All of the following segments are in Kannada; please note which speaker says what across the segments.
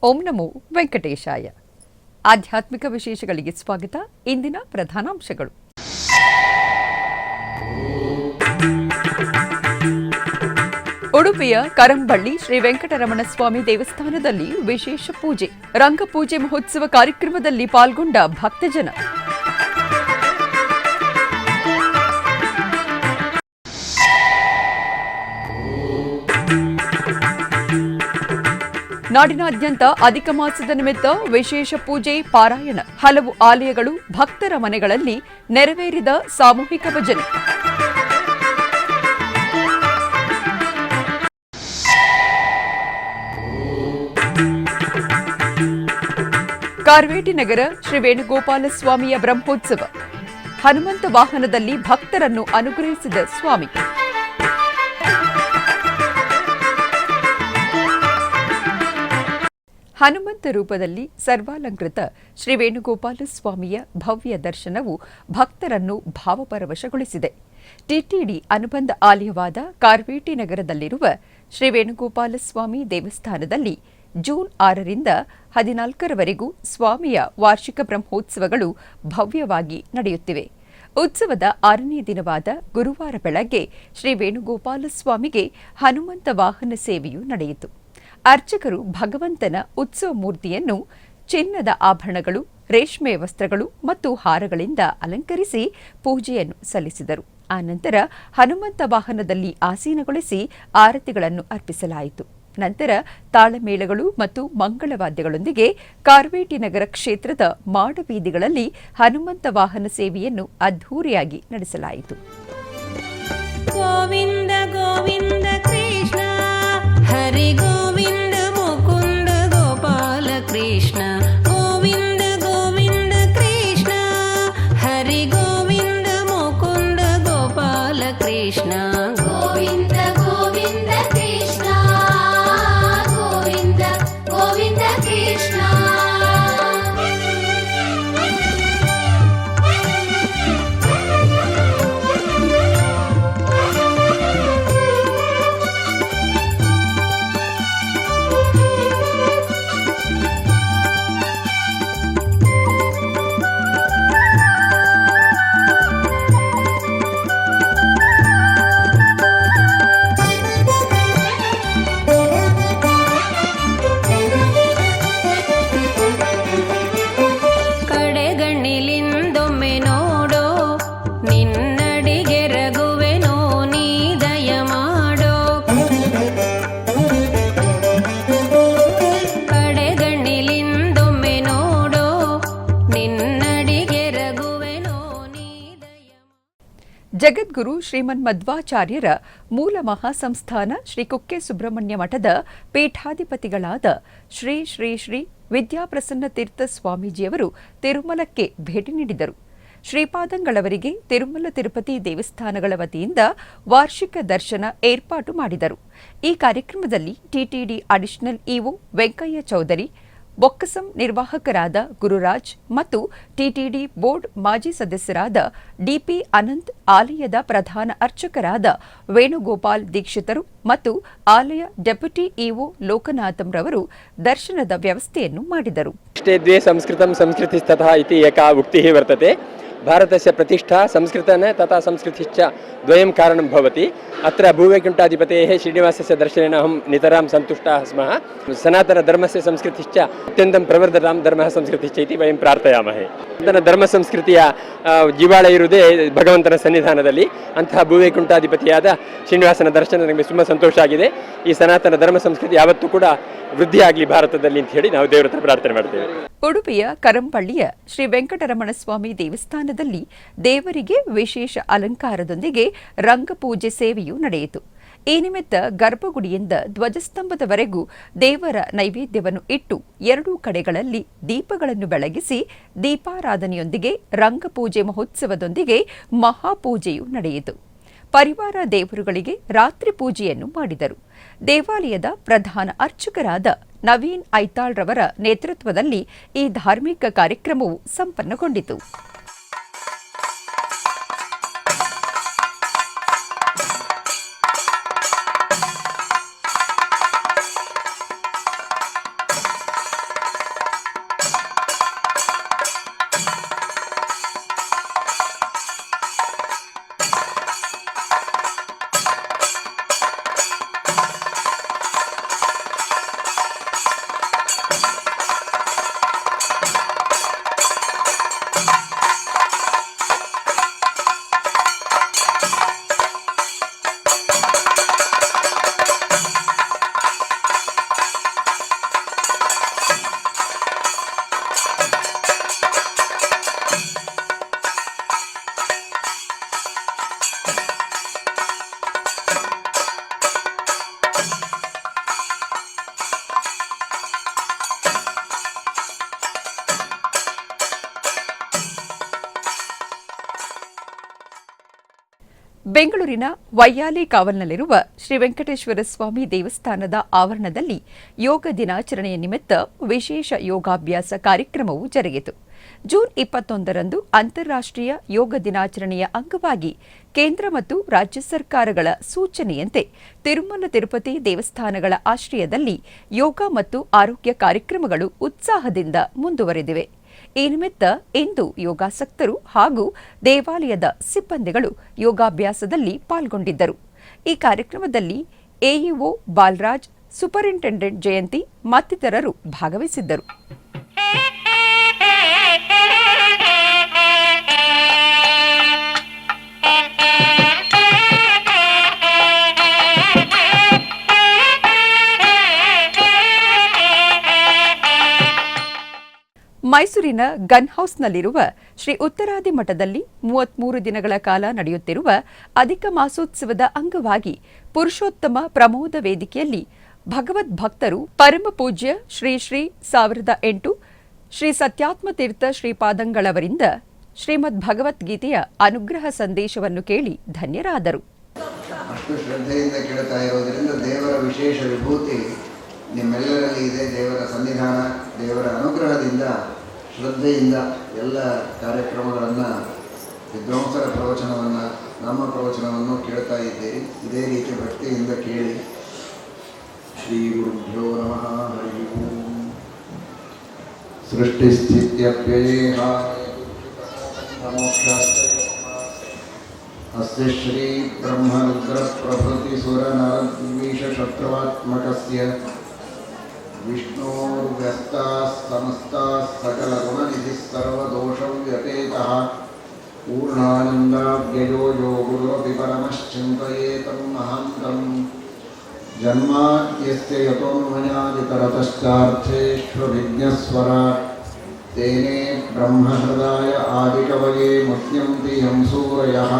Speaker 1: ಓಂ ನಮೋ ವೆಂಕಟೇಶಾಯ. ಆಧ್ಯಾತ್ಮಿಕ ವಿಶೇಷಗಳಿಗೆ ಸ್ವಾಗತ. ಇಂದಿನ ಪ್ರಧಾನಾಂಶಗಳು. ಉಡುಪಿಯ ಕರಂಬಳ್ಳಿ ಶ್ರೀ ವೆಂಕಟರಮಣ ಸ್ವಾಮಿ ದೇವಸ್ಥಾನದಲ್ಲಿ ವಿಶೇಷ ಪೂಜೆ. ರಂಗಪೂಜೆ ಮಹೋತ್ಸವ ಕಾರ್ಯಕ್ರಮದಲ್ಲಿ ಪಾಲ್ಗೊಂಡ ಭಕ್ತಜನ. ನಾಡಿನಾದ್ಯಂತ ಅಧಿಕ ಮಾಸದ ನಿಮಿತ್ತ ವಿಶೇಷ ಪೂಜೆ ಪಾರಾಯಣ. ಹಲವು ಆಲಯಗಳು, ಭಕ್ತರ ಮನೆಗಳಲ್ಲಿ ನೆರವೇರಿದ ಸಾಮೂಹಿಕ ಭಜನೆ. ಕಾರ್ವೇಟಿ ನಗರ ಶ್ರೀ ವೇಣುಗೋಪಾಲ ಸ್ವಾಮಿಯ ಬ್ರಹ್ಮೋತ್ಸವ. ಹನುಮಂತ ವಾಹನದಲ್ಲಿ ಭಕ್ತರನ್ನು ಅನುಗ್ರಹಿಸಿದ ಸ್ವಾಮಿ. ಹನುಮಂತ ರೂಪದಲ್ಲಿ ಸರ್ವಾಲಂಕೃತ ಶ್ರೀ ವೇಣುಗೋಪಾಲ ಸ್ವಾಮಿಯ ಭವ್ಯ ದರ್ಶನವು ಭಕ್ತರನ್ನು ಭಾವಪರವಶಗೊಳಿಸಿದೆ. ಟಿಟಿಡಿ ಅನುಬಂಧ ಆಲಯವಾದ ಕಾರ್ವೇಟಿ ನಗರದಲ್ಲಿರುವ ಶ್ರೀ ವೇಣುಗೋಪಾಲ ಸ್ವಾಮಿ ದೇವಸ್ಥಾನದಲ್ಲಿ ಜೂನ್ 6ರಿಂದ 14ರವರೆಗೂ ಸ್ವಾಮಿಯ ವಾರ್ಷಿಕ ಬ್ರಹ್ಮೋತ್ಸವಗಳು ಭವ್ಯವಾಗಿ ನಡೆಯುತ್ತಿವೆ. ಉತ್ಸವದ 6ನೇ ದಿನವಾದ ಗುರುವಾರ ಬೆಳಗ್ಗೆ ಶ್ರೀ ವೇಣುಗೋಪಾಲ ಸ್ವಾಮಿಗೆ ಹನುಮಂತ ವಾಹನ ಸೇವೆಯು ನಡೆಯಿತು. ಅರ್ಚಕರು ಭಗವಂತನ ಉತ್ಸವ ಮೂರ್ತಿಯನ್ನು ಚಿನ್ನದ ಆಭರಣಗಳು, ರೇಷ್ಮೆ ವಸ್ತ್ರಗಳು ಮತ್ತು ಹಾರಗಳಿಂದ ಅಲಂಕರಿಸಿ ಪೂಜೆಯನ್ನು ಸಲ್ಲಿಸಿದರು. ಆನಂತರ ಹನುಮಂತ ವಾಹನದಲ್ಲಿ ಆಸೀನಗೊಳಿಸಿ ಆರತಿಗಳನ್ನು ಅರ್ಪಿಸಲಾಯಿತು. ನಂತರ ತಾಳಮೇಳಗಳು ಮತ್ತು ಮಂಗಳವಾದ್ಯಗಳೊಂದಿಗೆ ಕಾರ್ವೇಟಿ ನಗರ ಕ್ಷೇತ್ರದ ಮಾಡಬೀದಿಗಳಲ್ಲಿ ಹನುಮಂತ ವಾಹನ ಸೇವೆಯನ್ನು ಅದ್ಧೂರಿಯಾಗಿ ನಡೆಸಲಾಯಿತು.
Speaker 2: ಗೋವಿಂದ ಗೋವಿಂದ ಕೃಷ್ಣ ಹರಿ ಗೋವಿಂದ ಮುಕುಂದ ಗೋಪಾಲ ಕೃಷ್ಣ ಗೋವಿಂದ ಗೋವಿಂದ ಕೃಷ್ಣ ಹರಿ ಗೋವಿಂದ ಮುಕುಂದ ಗೋಪಾಲ ಕೃಷ್ಣ ಗೋವಿಂದ ಗೋವಿಂದ ಕೃಷ್ಣ ಗೋವಿಂದ ಗೋವಿಂದ ಕೃಷ್ಣ.
Speaker 1: ಜಗದ್ಗುರು ಶ್ರೀಮನ್ ಮಧ್ವಾಚಾರ್ಯರ ಮೂಲ ಮಹಾಸಂಸ್ಥಾನ ಶ್ರೀ ಕುಕ್ಕೆ ಸುಬ್ರಹ್ಮಣ್ಯ ಮಠದ ಪೀಠಾಧಿಪತಿಗಳಾದ ಶ್ರೀ ಶ್ರೀ ಶ್ರೀ ವಿದ್ಯಾಪ್ರಸನ್ನ ತೀರ್ಥ ಸ್ವಾಮೀಜಿಯವರು ತಿರುಮಲಕ್ಕೆ ಭೇಟಿ ನೀಡಿದರು. ಶ್ರೀಪಾದಂಗಳವರಿಗೆ ತಿರುಮಲ ತಿರುಪತಿ ದೇವಸ್ಥಾನಗಳ ವತಿಯಿಂದ ವಾರ್ಷಿಕ ದರ್ಶನ ಏರ್ಪಾಟು ಮಾಡಿದರು. ಈ ಕಾರ್ಯಕ್ರಮದಲ್ಲಿ TTD additional EO Venkaiah Chowdary, ಬೊಕ್ಕಸಂ ನಿರ್ವಾಹಕರಾದ ಗುರುರಾಜ್ ಮತ್ತು ಟಿಟಿಡಿ ಬೋರ್ಡ್ ಮಾಜಿ ಸದಸ್ಯರಾದ ಡಿಪಿ ಅನಂತ್, ಆಲಯದ ಪ್ರಧಾನ ಅರ್ಚಕರಾದ ವೇಣುಗೋಪಾಲ್ ದೀಕ್ಷಿತರು ಮತ್ತು ಆಲಯ ಡೆಪ್ಯೂಟಿ ಇಒ ಲೋಕನಾಥಂರವರು ದರ್ಶನದ ವ್ಯವಸ್ಥೆಯನ್ನು ಮಾಡಿದರು.
Speaker 3: ಸಂಸ್ಕೃತಂ ಸಂಸ್ಕೃತಿಸ್ತತಃ ಇತಿ ಏಕಾ ಉಕ್ತಿಃ ವರ್ತತೆ. ಭಾರತಸ್ಯ ಪ್ರತಿಷ್ಠಾ ಸಂಸ್ಕೃತನ ತಥಾ ಸಂಸ್ಕೃತಿಶ್ಚ ದ್ವಯಂ ಕಾರಣಂ ಭವತಿ. ಅತ್ರ ಭೂವೈಕುಂಠಾಧಿಪतेः ಶ್ರೀನಿವಾಸस्य दर्शनेन अहं नितरां सन्तुष्टाः स्मः. सनातनधर्मस्य संस्कृतिश्च अत्यन्तं प्रवर्धतां धर्मः संस्कृतिश्च इति वयं ಪ್ರಾರ್ಥಯಾಮಹೇ. ಧರ್ಮ ಸಂಸ್ಕೃತಿಯ ಜೀವಾಳ ಇರುವುದೇ ಭಗವಂತನ ಸನ್ನಿಧಾನದಲ್ಲಿ. ಅಂತಹ ಭೂವೈಕುಂಠಾಧಿಪತಿಯಾದ ಶ್ರೀನಿವಾಸನ ದರ್ಶನ ನಮಗೆ ತುಂಬ ಸಂತೋಷ ಆಗಿದೆ. ಈ ಸನಾತನ ಧರ್ಮ ಸಂಸ್ಕೃತಿ ಯಾವತ್ತೂ ಕೂಡ ವೃದ್ಧಿಯಾಗಲಿ ಭಾರತದಲ್ಲಿ ಅಂತ ಹೇಳಿ ನಾವು ದೇವರ ಹತ್ರ ಪ್ರಾರ್ಥನೆ ಮಾಡ್ತೇವೆ.
Speaker 1: ಉಡುಪಿಯ ಕರಂಬಳ್ಳಿಯ ಶ್ರೀ ವೆಂಕಟರಮಣ ಸ್ವಾಮಿ ದೇವಸ್ಥಾನದಲ್ಲಿ ದೇವರಿಗೆ ವಿಶೇಷ ಅಲಂಕಾರದೊಂದಿಗೆ ರಂಗಪೂಜೆ ಸೇವೆಯೂ ನಡೆಯಿತು. ಈ ನಿಮಿತ್ತ ಗರ್ಭಗುಡಿಯಿಂದ ಧ್ವಜಸ್ತಂಭದವರೆಗೂ ದೇವರ ನೈವೇದ್ಯವನ್ನು ಇಟ್ಟು ಎರಡೂ ಕಡೆಗಳಲ್ಲಿ ದೀಪಗಳನ್ನು ಬೆಳಗಿಸಿ ದೀಪಾರಾಧನೆಯೊಂದಿಗೆ ರಂಗಪೂಜೆ ಮಹೋತ್ಸವದೊಂದಿಗೆ ಮಹಾಪೂಜೆಯೂ ನಡೆಯಿತು. ಪರಿವಾರ ದೇವರುಗಳಿಗೆ ರಾತ್ರಿ ಪೂಜೆಯನ್ನು ಮಾಡಿದರು. ದೇವಾಲಯದ ಪ್ರಧಾನ ಅರ್ಚಕರಾದ ನವೀನ್ ಐತಾಳ್ರವರ ನೇತೃತ್ವದಲ್ಲಿ ಈ ಧಾರ್ಮಿಕ ಕಾರ್ಯಕ್ರಮವು ಸಂಪನ್ನಗೊಂಡಿತು. ಬೆಂಗಳೂರಿನ ವೈಯಾಲಿ ಕಾವಲ್ನಲ್ಲಿರುವ ಶ್ರೀ ವೆಂಕಟೇಶ್ವರ ಸ್ವಾಮಿ ದೇವಸ್ಥಾನದ ಆವರಣದಲ್ಲಿ ಯೋಗ ದಿನಾಚರಣೆಯ ನಿಮಿತ್ತ ವಿಶೇಷ ಯೋಗಾಭ್ಯಾಸ ಕಾರ್ಯಕ್ರಮವು ಜರುಗಿತು. ಜೂನ್ 21ರಂದು ಅಂತಾರಾಷ್ಟ್ರೀಯ ಯೋಗ ದಿನಾಚರಣೆಯ ಅಂಗವಾಗಿ ಕೇಂದ್ರ ಮತ್ತು ರಾಜ್ಯ ಸರ್ಕಾರಗಳ ಸೂಚನೆಯಂತೆ ತಿರುಮಲ ತಿರುಪತಿ ದೇವಸ್ಥಾನಗಳ ಆಶ್ರಯದಲ್ಲಿ ಯೋಗ ಮತ್ತು ಆರೋಗ್ಯ ಕಾರ್ಯಕ್ರಮಗಳು ಉತ್ಸಾಹದಿಂದ ಮುಂದುವರೆದಿವೆ. ಈ ನಿಮಿತ್ತ ಇಂದು ಯೋಗಾಸಕ್ತರು ಹಾಗೂ ದೇವಾಲಯದ ಸಿಬ್ಬಂದಿಗಳು ಯೋಗಾಭ್ಯಾಸದಲ್ಲಿ ಪಾಲ್ಗೊಂಡಿದ್ದರು. ಈ ಕಾರ್ಯಕ್ರಮದಲ್ಲಿ ಎಇಒ ಬಾಲರಾಜ್, ಸೂಪರಿಂಟೆಂಡೆಂಟ್ ಜಯಂತಿ ಮತ್ತಿತರರು ಭಾಗವಹಿಸಿದ್ದರು. ಮೈಸೂರಿನ ಗನ್ ಹೌಸ್ನಲ್ಲಿರುವ ಶ್ರೀ ಉತ್ತರಾದಿ ಮಠದಲ್ಲಿ 33 ದಿನಗಳ ಕಾಲ ನಡೆಯುತ್ತಿರುವ ಅಧಿಕ ಮಾಸೋತ್ಸವದ ಅಂಗವಾಗಿ ಪುರುಷೋತ್ತಮ ಪ್ರಮೋದ ವೇದಿಕೆಯಲ್ಲಿ ಭಗವದ್ ಭಕ್ತರು ಪರಮ ಪೂಜ್ಯ ಶ್ರೀ 1008 ಶ್ರೀ ಸತ್ಯಾತ್ಮತೀರ್ಥ ಶ್ರೀಪಾದಂಗಳವರಿಂದ ಶ್ರೀಮದ್ ಭಗವದ್ಗೀತೆಯ ಅನುಗ್ರಹ ಸಂದೇಶವನ್ನು ಕೇಳಿ ಧನ್ಯರಾದರು.
Speaker 4: ಅಷ್ಟು ಶ್ರದ್ಧೆಯಿಂದ ಕೇಳ್ತಾ ಇರೋದ್ರಿಂದ ದೇವರ ವಿಶೇಷ ವಿಭೂತಿ ನಿಮ್ಮೆಲ್ಲರಲ್ಲಿ ಇದೆ. ದೇವರ ಸನ್ನಿಧಾನ, ದೇವರ ಅನುಗ್ರಹದಿಂದ ಶ್ರದ್ಧೆಯಿಂದ ಎಲ್ಲ ಕಾರ್ಯಕ್ರಮಗಳನ್ನು, ವಿದ್ವಾಂಸರ ಪ್ರವಚನವನ್ನು, ನಮ್ಮ ಪ್ರವಚನವನ್ನು ಕೇಳ್ತಾ ಇದ್ದೀರಿ. ಇದೇ ರೀತಿ ಭಕ್ತಿಯಿಂದ ಕೇಳಿ. ಶ್ರೀ ಗುರುಭ್ಯೋ ನಮಃ. ಹರಿ ಓಂ. ಸೃಷ್ಟಿಸ್ಥಿತ್ಯಪ್ಯಯೇಹ ಅಸ್ಯ ಶ್ರೀ ಬ್ರಹ್ಮರುದ್ರ ಪ್ರಭೃತಿ ಸುರ ನರದ್ವೀಷ ಶತ್ರುವಾತ್ಮಕಸ್ಯ ವಿಷ್ಣೋರ್ವ್ಯಸ್ತಾಃ ಸಮಸ್ತಾಃ ಸಕಲ ಗುಣನಿಧಿಃ ಸರ್ವದೋಷವ್ಯಪೇತಃ ಪೂರ್ಣಾನಂದಾವ್ಯಯೋ ಯೋ ಗುರುರಪಿ ಪರಮಶ್ಚಿಂತಯೇತಂ ಮಹಾಂತಂ ಜನ್ಮಾದ್ಯಸ್ಯ ಯತೋನ್ಮಯಾದಿತರತಶ್ಚಾರ್ಥೇಷ್ವಭಿಜ್ಞಸ್ವರಾಟ್ ತೇನೇ ಬ್ರಹ್ಮಹೃದಾಯ ಆದಿಕವಯೇ ಮುಹ್ಯಂತಿ ಯಂ ಸೂರಯಃ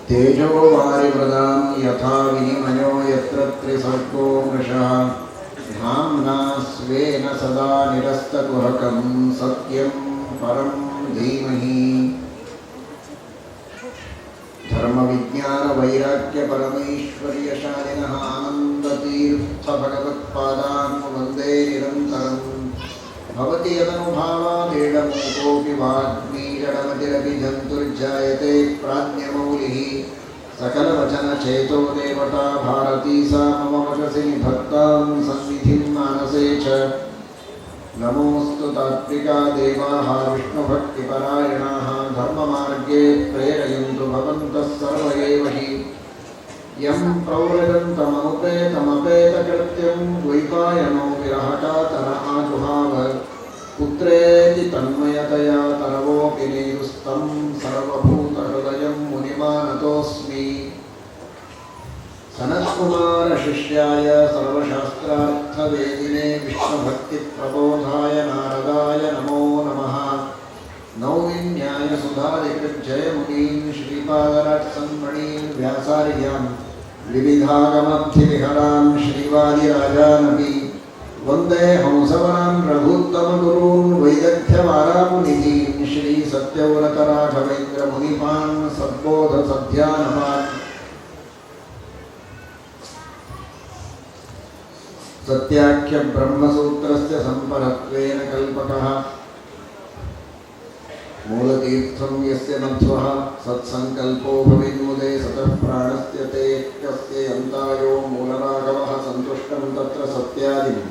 Speaker 4: ತೇಜೋ ವಾರಿವೃದಾಂ ಯಥಾ ವಿನಿಮಯೋ ಯತ್ರ ತ್ರಿಸರ್ಗೋ ಮೃಷಃ ಧಾಮ್ನಾ ಸ್ವೇನ ಸದಾ ನಿರಸ್ತಕುಹಕಂ ಸತ್ಯಂ ಪರಂ ಧೀಮಹಿ. ಧರ್ಮವಿಜ್ಞಾನ ವೈರಾಗ್ಯ ಪರಮೈಶ್ವರ್ಯಶಾಲಿನಃ ಆನಂದತೀರ್ಥ ಭಗವತ್ಪಾದಾನ್ ವಂದೇ ನಿರಂತರಂ. ಭವತಿ ಯದನುಭಾವಾದೇಡಮೂಕೋಪಿ ವಾಗ್ಮೀ ಜಡಮತಿರಪಿ ಜಂತುರ್ಜಾಯತೆ ಪ್ರಾಜ್ಞಮೌಲಿಃ ಸಕಲವಚನಚೇತೋ ದೇವತಾ ಭಾರತೀ ಸಾ ಮಮ ವಚಸಿ ನಿಭಕ್ತಾಂ ಸನ್ನಿಧಿಂ ಮಾನಸೇ ಚ. ನಮೋऽस्तु ತಾತ್ವಿಕಾ ದೇವಾಃ ವಿಷ್ಣುಭಕ್ತಿಪರಾಯಣಾಃ ಧರ್ಮಮಾರ್ಗೇ ಪ್ರೇರಯन्तु ಭವಂತಃ ಸರ್ವ ಏವ ಹಿ. ಯಂ ಪ್ರವ್ರಜन्तಮನುಪೇತಮಪೇತಕೃತ್ಯಂ ದ್ವೈಪಾಯನೋ ವಿರಹಕಾತರ ಆಜುಹಾವ. ಪುತ್ರೇತಿ ತನ್ಮಯತಯಾ ತರವೋಪಿ ನೇದುಸ್तं ಸರ್ವಭೂತಹೃದಯಂ ಮುನಿಮಾನತೋಸ್ಮಿ. ಸನತ್ಕುಮಾರ ಶಿಷ್ಯಾಯ ಸರ್ವಶಾಸ್ತ್ರಾರ್ಥವೇದಿನೇ ವಿಷ್ಣುಭಕ್ತಿಪ್ರಬೋಧಾಯ ನಾರದಾಯ ನಮೋ ನಮಃ. ನೌಮಿನ್ಯಾಯ ಸುಧಾಧಿಕೃಜ್ಜಯಮುನೀನ್ ಶ್ರೀಪಾದರಾಟ್ಸನ್ಮಣೀನ್ ವ್ಯಾಸಾರ್ಯಾನ್ ವಿವಿಧಾಗಮಬ್ಧಿವಿಹರಾನ್ ಶ್ರೀವಾದಿರಾಜಾನಪಿ ವಂದೇ ಹಂಸವನಾನ್ ರಘುತ್ತಮಗುರೂನ್ ವೈದಗ್ಧ್ಯವಾರಾಮುನಿಧೀನ್ ಶ್ರೀ ಸತ್ಯವ್ರತರಾಘವೇಂದ್ರ ಮುನಿಪಾನ್ ಸದ್ಬೋಧ ಸಧ್ಯಾನಪಾನ್. ಸತ್ಯಾಖ್ಯ ಬ್ರಹ್ಮಸೂತ್ರಸ್ಯ ಸಂಪರತ್ವೇನ ಕಲ್ಪಕಃ ಮೂಲತೀರ್ಥಂ ಯಸ್ಯ ಮಧ್ವಃ ಸತ್ಸಂಕಲ್ಪೋ ಭವೇನ್ಮುದೆ ಸತಃ ಪ್ರಾಣಸ್ಯ ತೇಕ್ಯಸ್ಯ ಯಂತಾಯೋ ಮೂಲರಾಘವಃ ಸಂತುಷ್ಟಂ ತತ್ರ ಸತ್ಯಾದಿಂ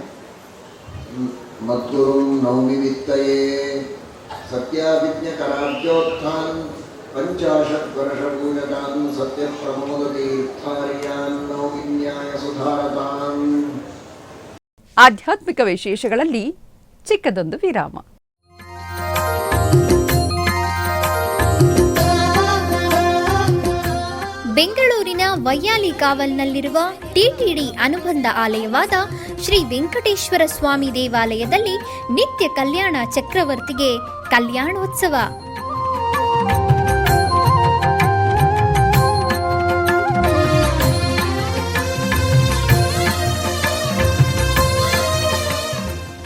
Speaker 4: ಮದ್ಗುರುಂ ನೌಮಿ ವಿತ್ತಯೇ. ಸತ್ಯಾಭಿಜ್ಞಕರಾಬ್ಜೋತ್ಥಾನ್ ಪಂಚಾಶದ್ವರ್ಷಪೂಜಕಾನ್ ಸತ್ಯಪ್ರಮೋದತೀರ್ಥಾರ್ಯಾನ್ ನೌಮಿನ್ಯಾಯ ಸುಧಾರತಾನ್.
Speaker 1: ಆಧ್ಯಾತ್ಮಿಕ ವಿಶೇಷಗಳಲ್ಲಿ ಚಿಕ್ಕದೊಂದು ವಿರಾಮ.
Speaker 5: ಬೆಂಗಳೂರಿನ ವೈಯಾಲಿ ಕಾವಲ್ನಲ್ಲಿರುವ ಟಿಟಿಡಿ ಅನುಬಂಧ ಆಲಯವಾದ ಶ್ರೀ ವೆಂಕಟೇಶ್ವರ ಸ್ವಾಮಿ ದೇವಾಲಯದಲ್ಲಿ ನಿತ್ಯ ಕಲ್ಯಾಣ ಚಕ್ರವರ್ತಿಗೆ ಕಲ್ಯಾಣೋತ್ಸವ.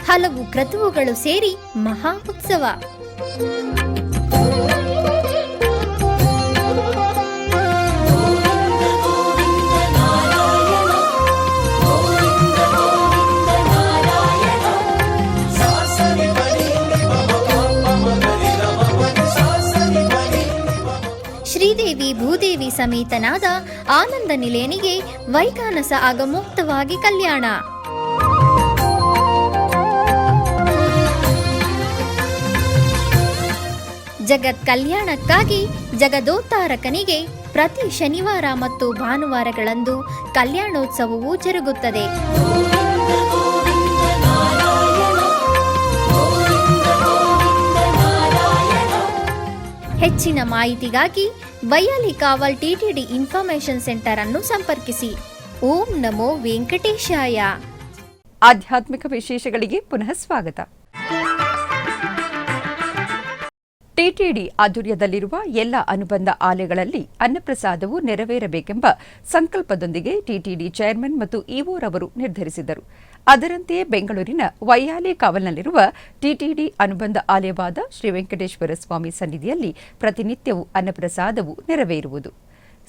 Speaker 5: ಹಲವು ಕ್ರತುವುಗಳು ಸೇರಿ ಮಹಾ ಉತ್ಸವ. ಸಮೇತನಾದ ಆನಂದ ನಿಲಯನಿಗೆ ವೈಖಾನಸ ಆಗಮೋಕ್ತವಾಗಿ ಕಲ್ಯಾಣ. ಜಗತ್ ಕಲ್ಯಾಣಕ್ಕಾಗಿ ಜಗದೋದ್ಧಾರಕನಿಗೆ ಪ್ರತಿ ಶನಿವಾರ ಮತ್ತು ಭಾನುವಾರಗಳಂದು ಕಲ್ಯಾಣೋತ್ಸವವು ಜರುಗುತ್ತದೆ. ಹೆಚ್ಚಿನ ಮಾಹಿತಿಗಾಗಿ ವೈಯಾಲಿ ಕಾವಲ್ ಟಿಟಿಡಿ ಇನ್ಫಾರ್ಮೇಶನ್ ಸೆಂಟರ್ ಅನ್ನು ಸಂಪರ್ಕಿಸಿ. ಓಂ ನಮೋ ವೆಂಕಟೇಶಾಯ.
Speaker 1: ಆಧ್ಯಾತ್ಮಿಕ ವಿಶೇಷಗಳಿಗೆ ಪುನಃ ಸ್ವಾಗತ. ಟಿಟಿಡಿ ಆಧ್ವರ್ಯದಲ್ಲಿರುವ ಎಲ್ಲ ಅನುಬಂಧ ಆಲಯಗಳಲ್ಲಿ ಅನ್ನಪ್ರಸಾದವು ನೆರವೇರಬೇಕೆಂಬ ಸಂಕಲ್ಪದೊಂದಿಗೆ ಟಿಟಿಡಿ ಚೇರ್ಮನ್ ಮತ್ತು ಇಒರವರು ನಿರ್ಧರಿಸಿದರು. ಅದರಂತೆಯೇ ಬೆಂಗಳೂರಿನ ವೈಯಾಲಿ ಕಾವಲ್ನಲ್ಲಿರುವ ಟಿಟಿಡಿ ಅನುಬಂಧ ಆಲಯವಾದ ಶ್ರೀ ವೆಂಕಟೇಶ್ವರ ಸ್ವಾಮಿ ಸನ್ನಿಧಿಯಲ್ಲಿ ಪ್ರತಿನಿತ್ಯವೂ ಅನ್ನಪ್ರಸಾದವು ನೆರವೇರುವುದು.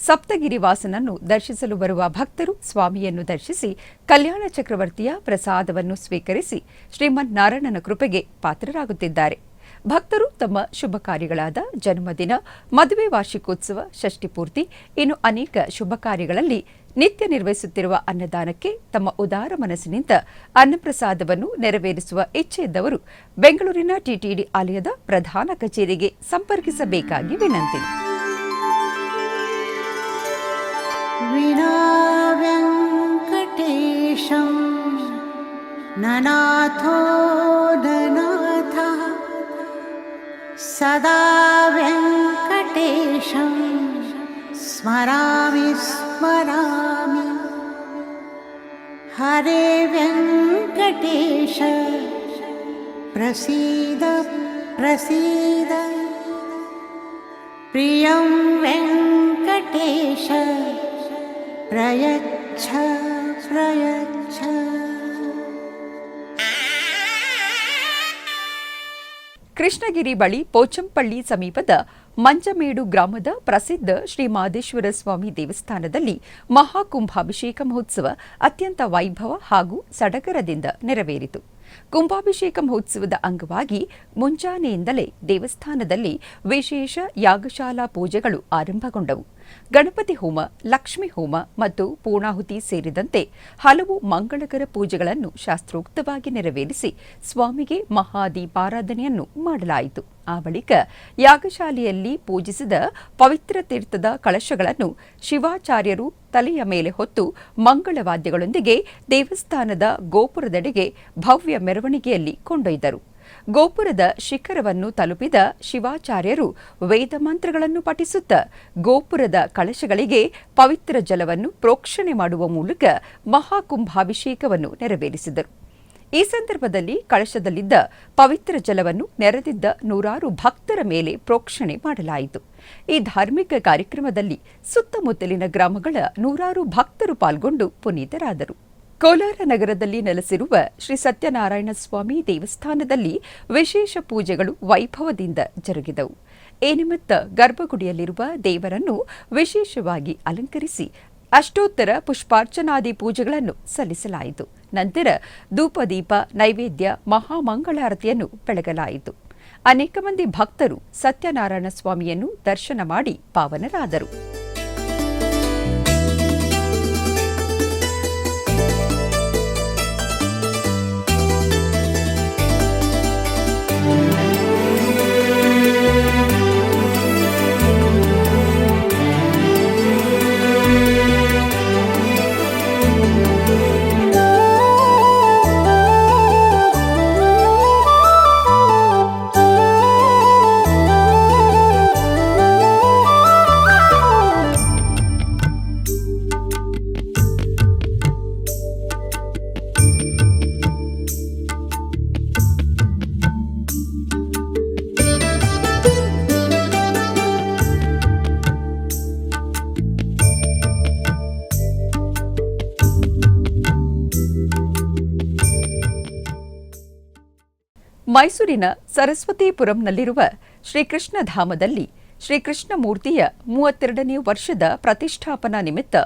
Speaker 1: ಸಪ್ತಗಿರಿ ವಾಸನನ್ನು ದರ್ಶಿಸಲು ಬರುವ ಭಕ್ತರು ಸ್ವಾಮಿಯನ್ನು ದರ್ಶಿಸಿ ಕಲ್ಯಾಣ ಚಕ್ರವರ್ತಿಯ ಪ್ರಸಾದವನ್ನು ಸ್ವೀಕರಿಸಿ ಶ್ರೀಮನ್ನಾರಾಯಣನ ಕೃಪೆಗೆ ಪಾತ್ರರಾಗುತ್ತಿದ್ದಾರೆ. ಭಕ್ತರು ತಮ್ಮ ಶುಭ ಕಾರ್ಯಗಳಾದ ಜನ್ಮದಿನ, ಮದುವೆ, ವಾರ್ಷಿಕೋತ್ಸವ, ಷಷ್ಠಿಪೂರ್ತಿ ಇನ್ನು ಅನೇಕ ಶುಭ ಕಾರ್ಯಗಳಲ್ಲಿ ನಿತ್ಯ ನಿರ್ವಹಿಸುತ್ತಿರುವ ಅನ್ನದಾನಕ್ಕೆ ತಮ್ಮ ಉದಾರ ಮನಸ್ಸಿನಿಂದ ಅನ್ನಪ್ರಸಾದವನ್ನು ನೆರವೇರಿಸುವ ಇಚ್ಛೆ ಇದ್ದವರು ಬೆಂಗಳೂರಿನ ಟಿಟಿಡಿ ಆಲಯದ ಪ್ರಧಾನ ಕಚೇರಿಗೆ ಸಂಪರ್ಕಿಸಬೇಕಾಗಿ ವಿನಂತಿ.
Speaker 6: ವಿನಾ ವೆಂಕಟೇಶಂ ನನಾಥೋ ನನಾಥಃ ಸದಾ ವೆಂಕಟೇಶಂ ಸ್ಮರಾಮಿ ಸ್ಮರಾಮಿ. ಹರೇ ವೆಂಕಟೇಶ ಪ್ರಸೀದ ಪ್ರಸೀದ. ಪ್ರಿಯಂ ವೆಂಕಟೇಶ ಪ್ರಯಚ್ಛ ಪ್ರಯಚ್ಛ.
Speaker 1: ಕೃಷ್ಣಗಿರಿ ಬಳಿ ಪೋಚಂಪಳ್ಳಿ ಸಮೀಪದ ಮಂಜಮೇಡು ಗ್ರಾಮದ ಪ್ರಸಿದ್ಧ ಶ್ರೀ ಮಾದೇಶ್ವರ ಸ್ವಾಮಿ ದೇವಸ್ಥಾನದಲ್ಲಿ ಮಹಾಕುಂಭಾಭಿಷೇಕ ಮಹೋತ್ಸವ ಅತ್ಯಂತ ವೈಭವ ಹಾಗೂ ಸಡಗರದಿಂದ ನೆರವೇರಿತು. ಕುಂಭಾಭಿಷೇಕ ಮಹೋತ್ಸವದ ಅಂಗವಾಗಿ ಮುಂಜಾನೆಯಿಂದಲೇ ದೇವಸ್ಥಾನದಲ್ಲಿ ವಿಶೇಷ ಯಾಗಶಾಲಾ ಪೂಜೆಗಳು ಆರಂಭಗೊಂಡವು. ಗಣಪತಿ ಹೋಮ, ಲಕ್ಷ್ಮೀ ಹೋಮ ಮತ್ತು ಪೂರ್ಣಾಹುತಿ ಸೇರಿದಂತೆ ಹಲವು ಮಂಗಳಕರ ಪೂಜೆಗಳನ್ನು ಶಾಸ್ತ್ರೋಕ್ತವಾಗಿ ನೆರವೇರಿಸಿ ಸ್ವಾಮಿಗೆ ಮಹಾದೀಪಾರಾಧನೆಯನ್ನು ಮಾಡಲಾಯಿತು. ಆ ಬಳಿಕ ಯಾಗಶಾಲೆಯಲ್ಲಿ ಪೂಜಿಸಿದ ಪವಿತ್ರ ತೀರ್ಥದ ಕಳಶಗಳನ್ನು ಶಿವಾಚಾರ್ಯರು ತಲೆಯ ಮೇಲೆ ಹೊತ್ತು ಮಂಗಳವಾದ್ಯಗಳೊಂದಿಗೆ ದೇವಸ್ಥಾನದ ಗೋಪುರದೆಡೆಗೆ ಭವ್ಯ ಮೆರವಣಿಗೆಯಲ್ಲಿ ಕೊಂಡೊಯ್ದರು. ಗೋಪುರದ ಶಿಖರವನ್ನು ತಲುಪಿದ ಶಿವಾಚಾರ್ಯರು ವೇದ ಮಂತ್ರಗಳನ್ನು ಪಠಿಸುತ್ತಾ ಗೋಪುರದ ಕಳಶಗಳಿಗೆ ಪವಿತ್ರ ಜಲವನ್ನು ಪ್ರೋಕ್ಷಣೆ ಮಾಡುವ ಮೂಲಕ ಮಹಾಕುಂಭಾಭಿಷೇಕವನ್ನು ನೆರವೇರಿಸಿದರು. ಈ ಸಂದರ್ಭದಲ್ಲಿ ಕಳಶದಲ್ಲಿದ್ದ ಪವಿತ್ರ ಜಲವನ್ನು ನೆರೆದಿದ್ದ ನೂರಾರು ಭಕ್ತರ ಮೇಲೆ ಪ್ರೋಕ್ಷಣೆ ಮಾಡಲಾಯಿತು. ಈ ಧಾರ್ಮಿಕ ಕಾರ್ಯಕ್ರಮದಲ್ಲಿ ಸುತ್ತಮುತ್ತಲಿನ ಗ್ರಾಮಗಳ ನೂರಾರು ಭಕ್ತರು ಪಾಲ್ಗೊಂಡು ಪುನೀತರಾದರು. ಕೋಲಾರ ನಗರದಲ್ಲಿ ನೆಲೆಸಿರುವ ಶ್ರೀ ಸತ್ಯನಾರಾಯಣ ಸ್ವಾಮಿ ದೇವಸ್ಥಾನದಲ್ಲಿ ವಿಶೇಷ ಪೂಜೆಗಳು ವೈಭವದಿಂದ ಜರುಗಿದವು. ಈ ನಿಮಿತ್ತ ಗರ್ಭಗುಡಿಯಲ್ಲಿರುವ ದೇವರನ್ನು ವಿಶೇಷವಾಗಿ ಅಲಂಕರಿಸಿ ಅಷ್ಟೋತ್ತರ ಪುಷ್ಪಾರ್ಚನಾದಿ ಪೂಜೆಗಳನ್ನು ಸಲ್ಲಿಸಲಾಯಿತು. ನಂತರ ಧೂಪದೀಪ ನೈವೇದ್ಯ ಮಹಾಮಂಗಳಾರತಿಯನ್ನು ಬೆಳಗಲಾಯಿತು. ಅನೇಕ ಮಂದಿ ಭಕ್ತರು ಸತ್ಯನಾರಾಯಣ ಸ್ವಾಮಿಯನ್ನು ದರ್ಶನ ಮಾಡಿ ಪಾವನರಾದರು. ಮೈಸೂರಿನ ಸರಸ್ವತಿಪುರಂನಲ್ಲಿರುವ ಶ್ರೀಕೃಷ್ಣ ಧಾಮದಲ್ಲಿ ಶ್ರೀಕೃಷ್ಣ ಮೂರ್ತಿಯ 32ನೇ ವರ್ಷದ ಪ್ರತಿಷ್ಠಾಪನಾ ನಿಮಿತ್ತ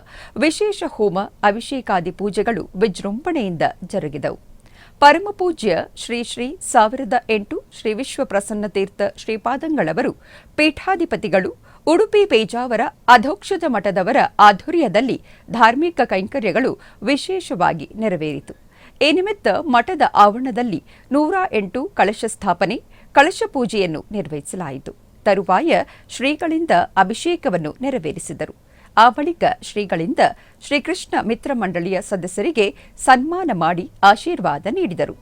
Speaker 1: ವಿಶೇಷ ಹೋಮ, ಅಭಿಷೇಕಾದಿ ಪೂಜೆಗಳು ವಿಜೃಂಭಣೆಯಿಂದ ಜರುಗಿದವು. ಪರಮಪೂಜ್ಯ ಶ್ರೀ 1008 ಶ್ರೀ ವಿಶ್ವಪ್ರಸನ್ನ ತೀರ್ಥ ಶ್ರೀಪಾದಂಗಳವರು ಪೀಠಾಧಿಪತಿಗಳು ಉಡುಪಿ ಪೇಜಾವರ ಅಧೋಕ್ಷಜ ಮಠದವರ ಆಧ್ವರ್ಯದಲ್ಲಿ ಧಾರ್ಮಿಕ ಕೈಂಕರ್ಯಗಳು ವಿಶೇಷವಾಗಿ ನೆರವೇರಿತು. ಈ ನಿಮಿತ್ತ ಮಠದ ಆವರಣದಲ್ಲಿ 108 ಕಳಶ ಸ್ಥಾಪನೆ, ಕಳಶ ಪೂಜೆಯನ್ನು ನಿರ್ವಹಿಸಲಾಯಿತು. ತರುವಾಯ ಶ್ರೀಗಳಿಂದ ಅಭಿಷೇಕವನ್ನು ನೆರವೇರಿಸಿದರು. ಆ ಬಳಿಕ ಶ್ರೀಗಳಿಂದ ಶ್ರೀಕೃಷ್ಣ ಮಿತ್ರ ಮಂಡಳಿಯ ಸದಸ್ಯರಿಗೆ ಸನ್ಮಾನ ಮಾಡಿ ಆಶೀರ್ವಾದ ನೀಡಿದರು.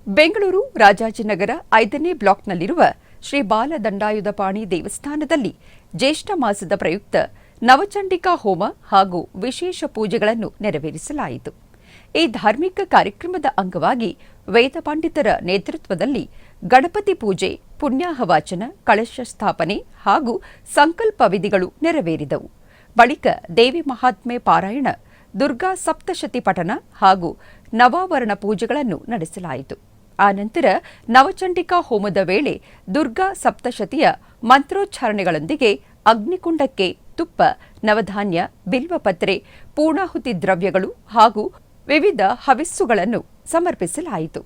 Speaker 1: ಬೆಂಗಳೂರು ರಾಜಾಜಿನಗರ 5ನೇ ಬ್ಲಾಕ್ನಲ್ಲಿರುವ ಶ್ರೀ ಬಾಲದಂಡಾಯುಧಪಾಣಿ ದೇವಸ್ಥಾನದಲ್ಲಿ ಜ್ಯೇಷ್ಠ ಮಾಸದ ಪ್ರಯುಕ್ತ ನವಚಂಡಿಕಾ ಹೋಮ ಹಾಗೂ ವಿಶೇಷ ಪೂಜೆಗಳನ್ನು ನೆರವೇರಿಸಲಾಯಿತು. ಈ ಧಾರ್ಮಿಕ ಕಾರ್ಯಕ್ರಮದ ಅಂಗವಾಗಿ ವೇದ ಪಂಡಿತರ ನೇತೃತ್ವದಲ್ಲಿ ಗಣಪತಿ ಪೂಜೆ, ಪುಣ್ಯಾಹವಾಚನ, ಕಳಶ ಸ್ಥಾಪನೆ ಹಾಗೂ ಸಂಕಲ್ಪ ವಿಧಿಗಳು ನೆರವೇರಿದವು. ಬಳಿಕ ದೇವಿ ಮಹಾತ್ಮೆ ಪಾರಾಯಣ, ದುರ್ಗಾ ಸಪ್ತಶತಿ ಪಠನ ಹಾಗೂ ನವಾವರಣ ಪೂಜೆಗಳನ್ನು ನಡೆಸಲಾಯಿತು. ಆನಂತರ ನವಚಂಡಿಕಾ ಹೋಮದ ವೇಳೆ ದುರ್ಗಾ ಸಪ್ತಶತಿಯ ಮಂತ್ರೋಚ್ಚಾರಣೆಗಳೊಂದಿಗೆ ಅಗ್ನಿಕುಂಡಕ್ಕೆ ತುಪ್ಪ, ನವಧಾನ್ಯ, ಬಿಲ್ವಪತ್ರೆ, ಪೂರ್ಣಾಹುತಿ ದ್ರವ್ಯಗಳು ಹಾಗೂ ವಿವಿಧ ಹವಿಸ್ಸುಗಳನ್ನು ಸಮರ್ಪಿಸಲಾಯಿತು.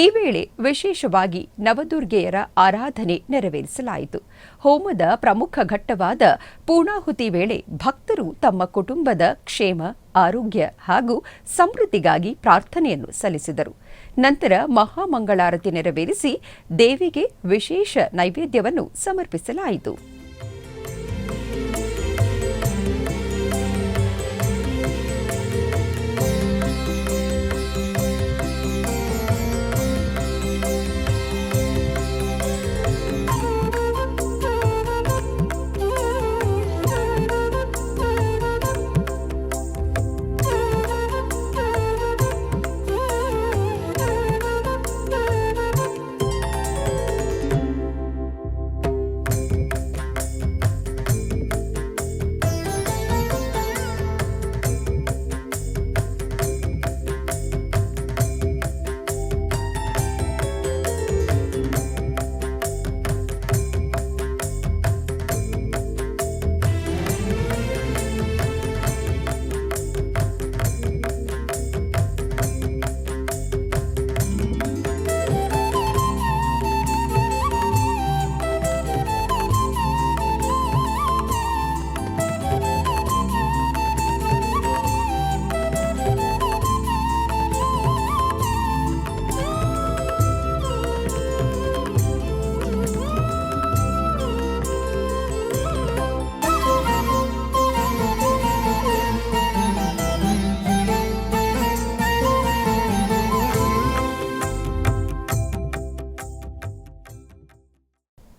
Speaker 1: ಈ ವೇಳೆ ವಿಶೇಷವಾಗಿ ನವದುರ್ಗೆಯರ ಆರಾಧನೆ ನೆರವೇರಿಸಲಾಯಿತು. ಹೋಮದ ಪ್ರಮುಖ ಘಟ್ಟವಾದ ಪೂರ್ಣಾಹುತಿ ವೇಳೆ ಭಕ್ತರು ತಮ್ಮ ಕುಟುಂಬದ ಕ್ಷೇಮ, ಆರೋಗ್ಯ ಹಾಗೂ ಸಮೃದ್ಧಿಗಾಗಿ ಪ್ರಾರ್ಥನೆಯನ್ನು ಸಲ್ಲಿಸಿದರು. ನಂತರ ಮಹಾಮಂಗಳಾರತಿ ನೆರವೇರಿಸಿ ದೇವಿಗೆ ವಿಶೇಷ ನೈವೇದ್ಯವನ್ನು ಸಮರ್ಪಿಸಲಾಯಿತು.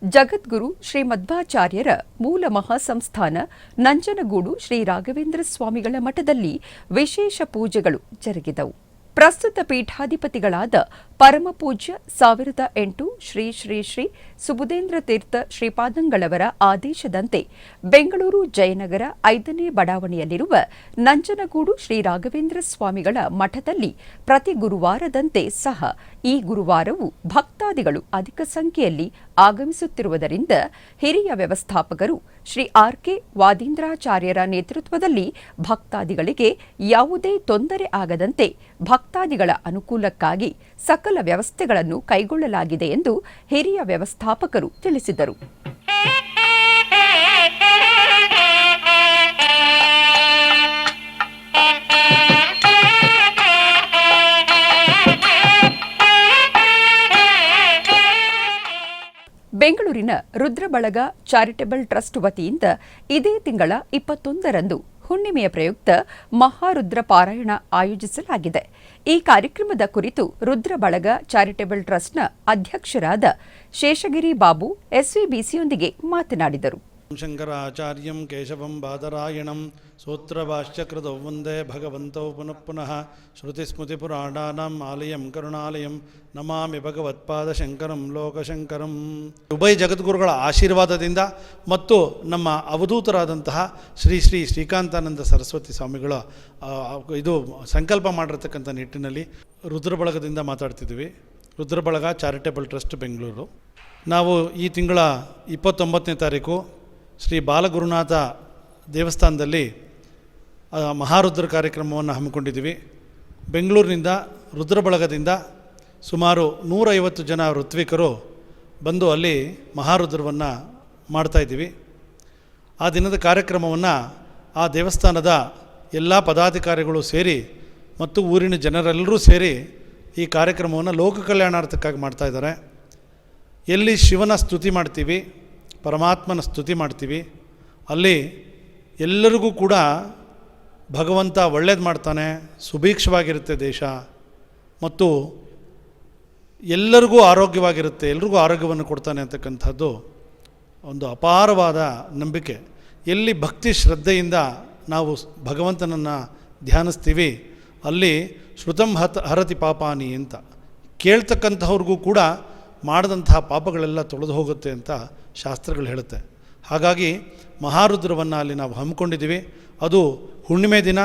Speaker 1: ಜಗದ್ಗುರು ಶ್ರೀ ಮಧ್ವಾಚಾರ್ಯರ ಮೂಲ ಮಹಾಸಂಸ್ಥಾನ ನಂಜನಗೂಡು ಶ್ರೀ ರಾಘವೇಂದ್ರ ಸ್ವಾಮಿಗಳ ಮಠದಲ್ಲಿ ವಿಶೇಷ ಪೂಜೆಗಳು ಜರುಗಿದವು. ಪ್ರಸ್ತುತ ಪೀಠಾಧಿಪತಿಗಳಾದ ಪರಮಪೂಜ್ಯ 1008 ಶ್ರೀ ಶ್ರೀ ಶ್ರೀ ಸುಬುಧೇಂದ್ರ ತೀರ್ಥ ಶ್ರೀಪಾದಂಗಳವರ ಆದೇಶದಂತೆ ಬೆಂಗಳೂರು ಜಯನಗರ 5ನೇ ಬಡಾವಣೆಯಲ್ಲಿರುವ ನಂಜನಗೂಡು ಶ್ರೀ ರಾಘವೇಂದ್ರ ಸ್ವಾಮಿಗಳ ಮಠದಲ್ಲಿ ಪ್ರತಿ ಗುರುವಾರದಂತೆ ಸಹ ಈ ಗುರುವಾರವೂ ಭಕ್ತಾದಿಗಳು ಅಧಿಕ ಸಂಖ್ಯೆಯಲ್ಲಿ ಆಗಮಿಸುತ್ತಿರುವುದರಿಂದ ಹಿರಿಯ ವ್ಯವಸ್ಥಾಪಕರು ಶ್ರೀ ಆರ್.ಕೆ. ವಾದೀಂದ್ರಾಚಾರ್ಯರ ನೇತೃತ್ವದಲ್ಲಿ ಭಕ್ತಾದಿಗಳಿಗೆ ಯಾವುದೇ ತೊಂದರೆ ಆಗದಂತೆ ಭಕ್ತಾದಿಗಳ ಅನುಕೂಲಕ್ಕಾಗಿ ಸಕಲ ವ್ಯವಸ್ಥೆಗಳನ್ನು ಕೈಗೊಳ್ಳಲಾಗಿದೆ ಎಂದು ಹಿರಿಯ ವ್ಯವಸ್ಥಾಪಕರು ತಿಳಿಸಿದರು. ಬೆಂಗಳೂರಿನ ರುದ್ರಬಳಗ ಚಾರಿಟಬಲ್ ಟ್ರಸ್ಟ್ ವತಿಯಿಂದ ಇದೇ ತಿಂಗಳ 21ರಂದು ಹುಣ್ಣಿಮೆಯ ಪ್ರಯುಕ್ತ ಮಹಾರುದ್ರ ಪಾರಾಯಣ ಆಯೋಜಿಸಲಾಗಿದೆ. ಈ ಕಾರ್ಯಕ್ರಮದ ಕುರಿತು ರುದ್ರಬಳಗ ಚಾರಿಟಬಲ್ ಟ್ರಸ್ಟ್ನ ಅಧ್ಯಕ್ಷರಾದ ಶೇಷಗಿರಿ ಬಾಬು ಎಸ್ವಿಬಿಸಿಯೊಂದಿಗೆ ಮಾತನಾಡಿದರು.
Speaker 7: ಶಂಕರಾಚಾರ್ಯಂ ಕೇಶವಂ ಬಾದರಾಯಣಂ ಸೂತ್ರಭಾಷ್ಯಕೃತೌ ವಂದೇ ಭಗವಂತೌ ಪುನಃ ಪುನಃ ಶ್ರುತಿಸ್ಮೃತಿಪುರಾಣಾನಾಂ ಆಲಯಂ ಕರುಣಾಲಯಂ ನಮಾಮಿ ಭಗವತ್ಪಾದಶಂಕರಂ ಲೋಕಶಂಕರಂ. ಉಭಯ ಜಗದ್ಗುರುಗಳ ಆಶೀರ್ವಾದದಿಂದ ಮತ್ತು ನಮ್ಮ ಅವಧೂತರಾದಂತಹ ಶ್ರೀ ಶ್ರೀ ಶ್ರೀಕಾಂತಾನಂದ ಸರಸ್ವತಿ ಸ್ವಾಮಿಗಳ ಇದು ಸಂಕಲ್ಪ ಮಾಡಿರ್ತಕ್ಕಂಥ ನಿಟ್ಟಿನಲ್ಲಿ ರುದ್ರಬಳಗದಿಂದ ಮಾತಾಡ್ತಿದ್ದೀವಿ. ರುದ್ರಬಳಗ ಚಾರಿಟಬಲ್ ಟ್ರಸ್ಟ್ ಬೆಂಗಳೂರು. ನಾವು ಈ ತಿಂಗಳ 29ನೇ ತಾರೀಕು ಶ್ರೀ ಬಾಲಗುರುನಾಥ ದೇವಸ್ಥಾನದಲ್ಲಿ ಮಹಾರುದ್ರ ಕಾರ್ಯಕ್ರಮವನ್ನು ಹಮ್ಮಿಕೊಂಡಿದ್ದೀವಿ. ಬೆಂಗಳೂರಿನಿಂದ ರುದ್ರಬಳಗದಿಂದ ಸುಮಾರು 150 ಜನ ಋತ್ವಿಕರು ಬಂದು ಅಲ್ಲಿ ಮಹಾರುದ್ರವನ್ನು ಮಾಡ್ತಾಯಿದ್ದೀವಿ. ಆ ದಿನದ ಕಾರ್ಯಕ್ರಮವನ್ನು ಆ ದೇವಸ್ಥಾನದ ಎಲ್ಲ ಪದಾಧಿಕಾರಿಗಳು ಸೇರಿ ಮತ್ತು ಊರಿನ ಜನರೆಲ್ಲರೂ ಸೇರಿ ಈ ಕಾರ್ಯಕ್ರಮವನ್ನು ಲೋಕ ಕಲ್ಯಾಣಾರ್ಥಕ್ಕಾಗಿ ಮಾಡ್ತಾಯಿದ್ದಾರೆ. ಎಲ್ಲಿ ಶಿವನ ಸ್ತುತಿ ಮಾಡ್ತೀವಿ, ಪರಮಾತ್ಮನ ಸ್ತುತಿ ಮಾಡ್ತೀವಿ, ಅಲ್ಲಿ ಎಲ್ಲರಿಗೂ ಕೂಡ ಭಗವಂತ ಒಳ್ಳೇದು ಮಾಡ್ತಾನೆ, ಸುಭೀಕ್ಷವಾಗಿರುತ್ತೆ ದೇಶ ಮತ್ತು ಎಲ್ಲರಿಗೂ ಆರೋಗ್ಯವಾಗಿರುತ್ತೆ, ಎಲ್ರಿಗೂ ಆರೋಗ್ಯವನ್ನು ಕೊಡ್ತಾನೆ ಅಂತಕ್ಕಂಥದ್ದು ಒಂದು ಅಪಾರವಾದ ನಂಬಿಕೆ. ಎಲ್ಲಿ ಭಕ್ತಿ ಶ್ರದ್ಧೆಯಿಂದ ನಾವು ಭಗವಂತನನ್ನು ಧ್ಯಾನಿಸ್ತೀವಿ ಅಲ್ಲಿ ಶ್ರುತಂ ಹರತಿ ಪಾಪಾನಿ ಅಂತ, ಕೇಳ್ತಕ್ಕಂಥವ್ರಿಗೂ ಕೂಡ ಮಾಡಿದಂತಹ ಪಾಪಗಳೆಲ್ಲ ತೊಳೆದು ಹೋಗುತ್ತೆ ಅಂತ ಶಾಸ್ತ್ರಗಳು ಹೇಳುತ್ತೆ. ಹಾಗಾಗಿ ಮಹಾರುದ್ರವನ್ನು ಅಲ್ಲಿ ನಾವು ಹಮ್ಮಿಕೊಂಡಿದ್ದೀವಿ. ಅದು ಹುಣ್ಣಿಮೆ ದಿನ,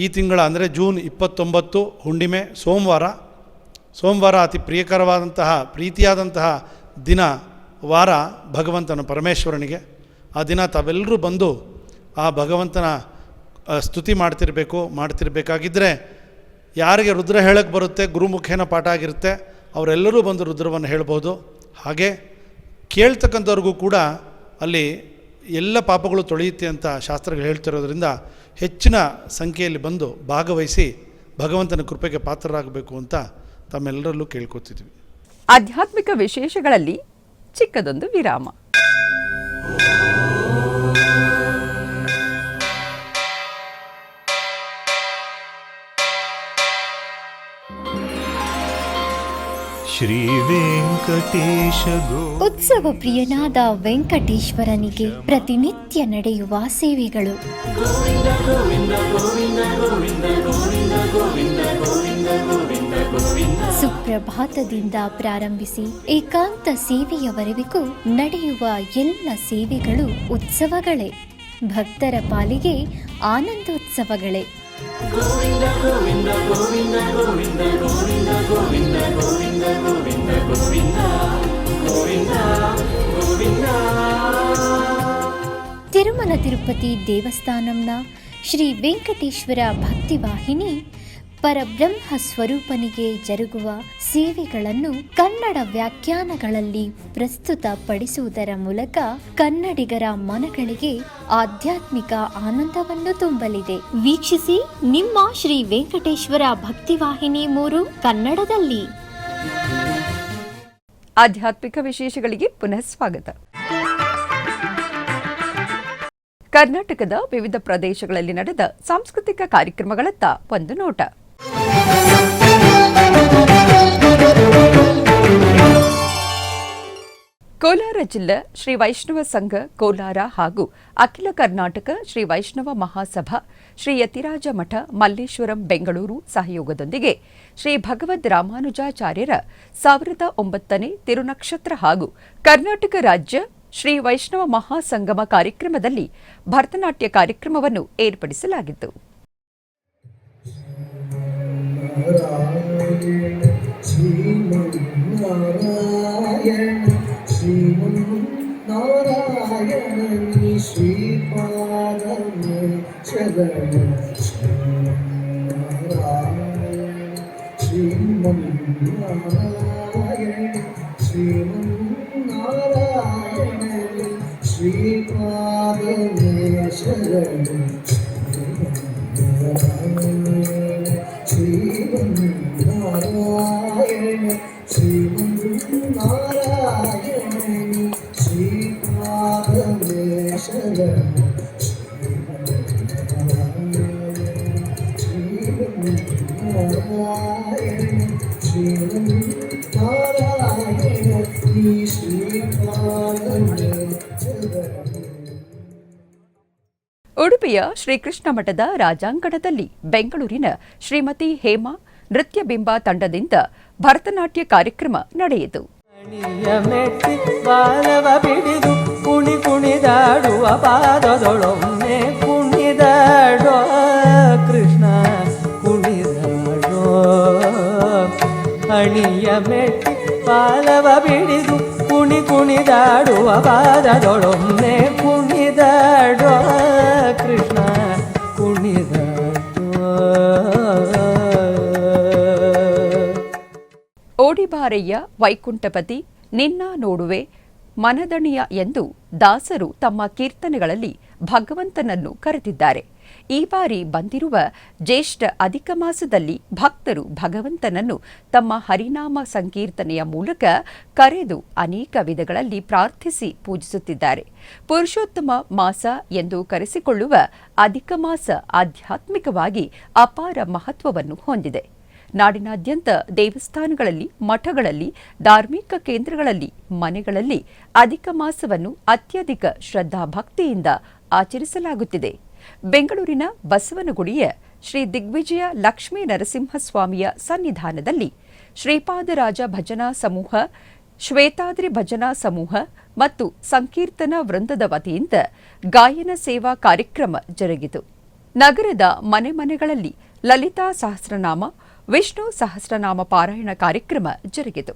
Speaker 7: ಈ ತಿಂಗಳ ಅಂದರೆ ಜೂನ್ 29 ಹುಣ್ಣಿಮೆ ಸೋಮವಾರ ಅತಿ ಪ್ರೀತಿಯಾದಂತಹ ದಿನ ವಾರ ಭಗವಂತನ ಪರಮೇಶ್ವರನಿಗೆ. ಆ ದಿನ ತಾವೆಲ್ಲರೂ ಬಂದು ಆ ಭಗವಂತನ ಸ್ತುತಿ ಮಾಡ್ತಿರಬೇಕಾಗಿದ್ದರೆ ಯಾರಿಗೆ ರುದ್ರ ಹೇಳಕ್ಕೆ ಬರುತ್ತೆ, ಗುರುಮುಖೇನ ಪಾಠ ಆಗಿರುತ್ತೆ, ಅವರೆಲ್ಲರೂ ಬಂದು ರುದ್ರವನ್ನು ಹೇಳ್ಬೋದು. ಹಾಗೆ ಕೇಳ್ತಕ್ಕಂಥವ್ರಿಗೂ ಕೂಡ ಅಲ್ಲಿ ಎಲ್ಲ ಪಾಪಗಳು ತೊಳೆಯುತ್ತೆ ಅಂತ ಶಾಸ್ತ್ರಗಳು ಹೇಳ್ತಿರೋದ್ರಿಂದ ಹೆಚ್ಚಿನ ಸಂಖ್ಯೆಯಲ್ಲಿ ಬಂದು ಭಾಗವಹಿಸಿ ಭಗವಂತನ ಕೃಪೆಗೆ ಪಾತ್ರರಾಗಬೇಕು ಅಂತ ತಮ್ಮೆಲ್ಲರಲ್ಲೂ ಕೇಳ್ಕೊತಿದ್ವಿ.
Speaker 1: ಆಧ್ಯಾತ್ಮಿಕ ವಿಶೇಷಗಳಲ್ಲಿ ಚಿಕ್ಕದೊಂದು ವಿರಾಮ.
Speaker 8: ಶ್ರೀ ವೆಂಕಟೇಶ
Speaker 5: ಉತ್ಸವ ಪ್ರಿಯನಾದ ವೆಂಕಟೇಶ್ವರನಿಗೆ ಪ್ರತಿನಿತ್ಯ ನಡೆಯುವ ಸೇವೆಗಳು. ಸುಪ್ರಭಾತದಿಂದ ಪ್ರಾರಂಭಿಸಿ ಏಕಾಂತ ಸೇವೆಯವರೆಗೂ ನಡೆಯುವ ಎಲ್ಲ ಸೇವೆಗಳು ಉತ್ಸವಗಳೇ. ಭಕ್ತರ ಪಾಲಿಗೆ ಆನಂದೋತ್ಸವಗಳೇ. ತಿರುಮಲ ತಿರುಪತಿ ದೇವಸ್ಥಾನಂನ ಶ್ರೀ ವೆಂಕಟೇಶ್ವರ ಭಕ್ತಿವಾಹಿನಿ ಪರಬ್ರಹ್ಮ ಸ್ವರೂಪನಿಗೆ ಜರುಗುವ ಸೇವೆಗಳನ್ನು ಕನ್ನಡ ವ್ಯಾಖ್ಯಾನಗಳಲ್ಲಿ ಪ್ರಸ್ತುತಪಡಿಸುವುದರ ಮೂಲಕ ಕನ್ನಡಿಗರ ಮನಗಳಿಗೆ ಆಧ್ಯಾತ್ಮಿಕ ಆನಂದವನ್ನು ತುಂಬಲಿದೆ. ವೀಕ್ಷಿಸಿ ನಿಮ್ಮ ಶ್ರೀ ವೆಂಕಟೇಶ್ವರ ಭಕ್ತಿವಾಹಿನಿ 3 ಕನ್ನಡದಲ್ಲಿ.
Speaker 1: ಆಧ್ಯಾತ್ಮಿಕ ವಿಶೇಷಗಳಿಗೆ ಪುನಃ ಸ್ವಾಗತ. ಕರ್ನಾಟಕದ ವಿವಿಧ ಪ್ರದೇಶಗಳಲ್ಲಿ ನಡೆದ ಸಾಂಸ್ಕೃತಿಕ ಕಾರ್ಯಕ್ರಮಗಳತ್ತ ಒಂದು ನೋಟ. ಕೋಲಾರ ಜಿಲ್ಲಾ ಶ್ರೀ ವೈಷ್ಣವ ಸಂಘ ಕೋಲಾರ ಹಾಗೂ ಅಖಿಲ ಕರ್ನಾಟಕ ಶ್ರೀ ವೈಷ್ಣವ ಮಹಾಸಭಾ ಶ್ರೀ ಯತಿರಾಜ ಮಠ ಮಲ್ಲೇಶ್ವರಂ ಬೆಂಗಳೂರು ಸಹಯೋಗದೊಂದಿಗೆ ಶ್ರೀ ಭಗವದ್ ರಾಮಾನುಜಾಚಾರ್ಯರ 1009ನೇ ತಿರುನಕ್ಷತ್ರ ಹಾಗೂ ಕರ್ನಾಟಕ ರಾಜ್ಯ ಶ್ರೀ ವೈಷ್ಣವ ಮಹಾಸಂಗಮ ಕಾರ್ಯಕ್ರಮದಲ್ಲಿ ಭರತನಾಟ್ಯ ಕಾರ್ಯಕ್ರಮವನ್ನು ಏರ್ಪಡಿಸಲಾಗಿತ್ತು.
Speaker 9: ನಾರಾಯಣಿ ಶ್ರೀಪಾದನೆ ಚರಣ ಶ್ರೀಮನ್ನಾರಾಯಣ ಶ್ರೀಮನ್ನಾರಾಯಣಿ ಶ್ರೀಪಾದನೆ ಶರಣ ಶ್ರೀಮನ್ನಾರಾಯಣ ಶ್ರೀಮನ್ನಾರಾಯಣಿ ಶ್ರೀಪಾದನೆ ಶರಣ ಶ್ರೀಮನ್ನಾರಾಯಣ ಶ್ರೀಮನ್ನಾರಾಯಣ ಶ್ರೀಪಾದನೆ ಶರಣ.
Speaker 1: ಉಡುಪಿಯ ಶ್ರೀಕೃಷ್ಣ ಮಠದ ರಾಜಾಂಗಣದಲ್ಲಿ ಬೆಂಗಳೂರಿನ ಶ್ರೀಮತಿ ಹೇಮಾ ನೃತ್ಯ ಬಿಂಬ ತಂಡದಿಂದ ಭರತನಾಟ್ಯ ಕಾರ್ಯಕ್ರಮ ನಡೆಯಿತು.
Speaker 10: ಬಾಲವ ಬಿಡಿದು ಕುಣಿ ಕುಣಿದಾಡುವ ಪಾದದೊಳೊಮ್ಮೆ ಕುಣಿದಾಡೋ ಕೃಷ್ಣ ಕುಣಿದಾಡೋ ಅಣಿಯ ಮೆಟ್ಟಿ ಬಾಲವ ಬಿಡಿದು ಕುಣಿ ಕುಣಿದಾಡುವ ಪಾದದೊಳೊಮ್ಮೆ ಕುಣಿದಾಡೋ ಕೃಷ್ಣ ಕುಣಿದಾಡೋ.
Speaker 1: ಓಡಿಬಾರಯ್ಯ ವೈಕುಂಠಪತಿ ನಿನ್ನ ನೋಡುವೆ ಮನದಣಿಯ ಎಂದು ದಾಸರು ತಮ್ಮ ಕೀರ್ತನೆಗಳಲ್ಲಿ ಭಗವಂತನನ್ನು ಕರೆದಿದ್ದಾರೆ. ಈ ಬಾರಿ ಬಂದಿರುವ ಜ್ಯೇಷ್ಠ ಅಧಿಕ ಮಾಸದಲ್ಲಿ ಭಕ್ತರು ಭಗವಂತನನ್ನು ತಮ್ಮ ಹರಿನಾಮ ಸಂಕೀರ್ತನೆಯ ಮೂಲಕ ಕರೆದು ಅನೇಕ ವಿಧಗಳಲ್ಲಿ ಪ್ರಾರ್ಥಿಸಿ ಪೂಜಿಸುತ್ತಿದ್ದಾರೆ. ಪುರುಷೋತ್ತಮ ಮಾಸ ಎಂದು ಕರೆಸಿಕೊಳ್ಳುವ ಅಧಿಕ ಮಾಸ ಆಧ್ಯಾತ್ಮಿಕವಾಗಿ ಅಪಾರ ಮಹತ್ವವನ್ನು ಹೊಂದಿದೆ. ನಾಡಿನಾದ್ಯಂತ ದೇವಸ್ಥಾನಗಳಲ್ಲಿ, ಮಠಗಳಲ್ಲಿ, ಧಾರ್ಮಿಕ ಕೇಂದ್ರಗಳಲ್ಲಿ, ಮನೆಗಳಲ್ಲಿ ಅಧಿಕ ಮಾಸವನ್ನು ಅತ್ಯಧಿಕ ಶ್ರದ್ಧಾಭಕ್ತಿಯಿಂದ ಆಚರಿಸಲಾಗುತ್ತಿದೆ. ಬೆಂಗಳೂರಿನ ಬಸವನಗುಡಿಯ ಶ್ರೀ ದಿಗ್ವಿಜಯ ಲಕ್ಷ್ಮೀ ನರಸಿಂಹಸ್ವಾಮಿಯ ಸನ್ನಿಧಾನದಲ್ಲಿ ಶ್ರೀಪಾದರಾಜ ಭಜನಾ ಸಮೂಹ, ಶ್ವೇತಾದ್ರಿ ಭಜನಾ ಸಮೂಹ ಮತ್ತು ಸಂಕೀರ್ತನ ವೃಂದದ ವತಿಯಿಂದ ಗಾಯನ ಸೇವಾ ಕಾರ್ಯಕ್ರಮ ಜರುಗಿತು. ನಗರದ ಮನೆ ಮನೆಗಳಲ್ಲಿ ಲಲಿತಾ ಸಹಸ್ರನಾಮ, ವಿಷ್ಣು ಸಹಸ್ರನಾಮ ಪಾರಾಯಣ ಕಾರ್ಯಕ್ರಮ ಜರುಗಿತು.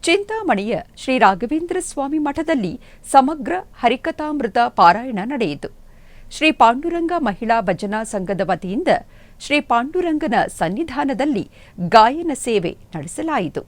Speaker 1: ಚಿಂತಾಮಣಿಯ ಶ್ರೀ ರಾಘವೇಂದ್ರ ಸ್ವಾಮಿ ಮಠದಲ್ಲಿ ಸಮಗ್ರ ಹರಿಕಥಾಮೃತ ಪಾರಾಯಣ ನಡೆಯಿತು. ಶ್ರೀ ಪಾಂಡುರಂಗ ಮಹಿಳಾ ಭಜನಾ ಸಂಘದ ವತಿಯಿಂದ ಶ್ರೀ ಪಾಂಡುರಂಗನ ಸನ್ನಿಧಾನದಲ್ಲಿ ಗಾಯನ ಸೇವೆ ನಡೆಸಲಾಯಿತು.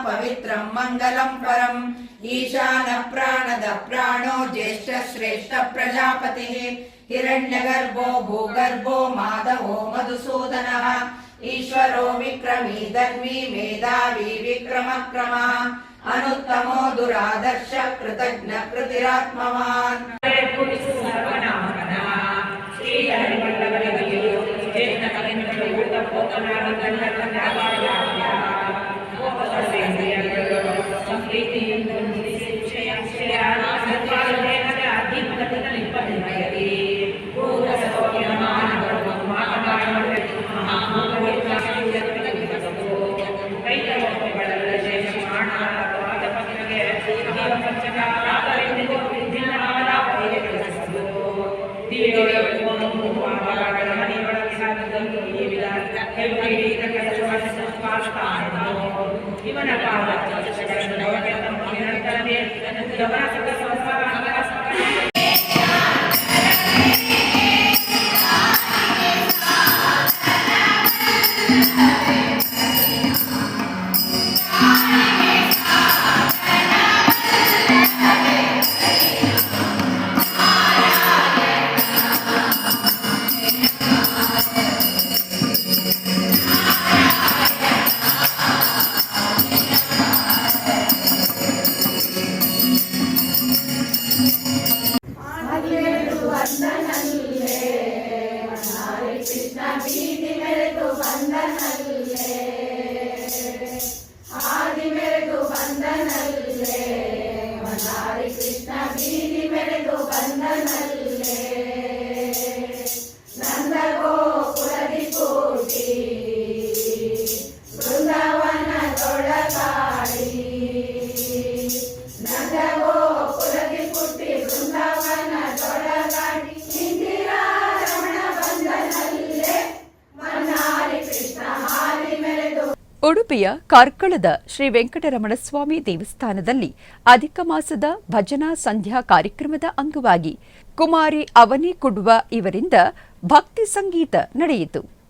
Speaker 11: पवित्रं मंगलं परम ईशान प्राणद प्राणो ज्येष्ठ श्रेष्ठ प्रजापतिः हिरण्यगर्भो भूगर्भो माधवो मधुसूदनः ईश्वरो विक्रमी धर्मी मेधावी विक्रमक्रमः अनुत्तमो दुरादर्श कृतज्ञ कृतिरात्मवान् ಇವನ
Speaker 1: ಉಡುಪಿಯ ಕಾರ್ಕಳದ ಶ್ರೀ ವೆಂಕಟರಮಣ ಸ್ವಾಮಿ ದೇವಸ್ಥಾನದಲ್ಲಿ ಅಧಿಕ ಮಾಸದ ಭಜನಾ ಸಂಧ್ಯಾ ಕಾರ್ಯಕ್ರಮದ ಅಂಗವಾಗಿ ಕುಮಾರಿ ಅವನಿ ಕುಡ್ವ ಇವರಿಂದ ಭಕ್ತಿ ಸಂಗೀತ ನಡೆಯಿತು.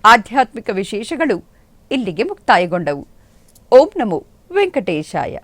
Speaker 1: ಆಧ್ಯಾತ್ಮಿಕ ವಿಶೇಷಗಳು ಇಲ್ಲಿಗೆ ಮುಕ್ತಾಯಗೊಂಡವು. ಓಂ ನಮೋ ವೆಂಕಟೇಶಾಯ.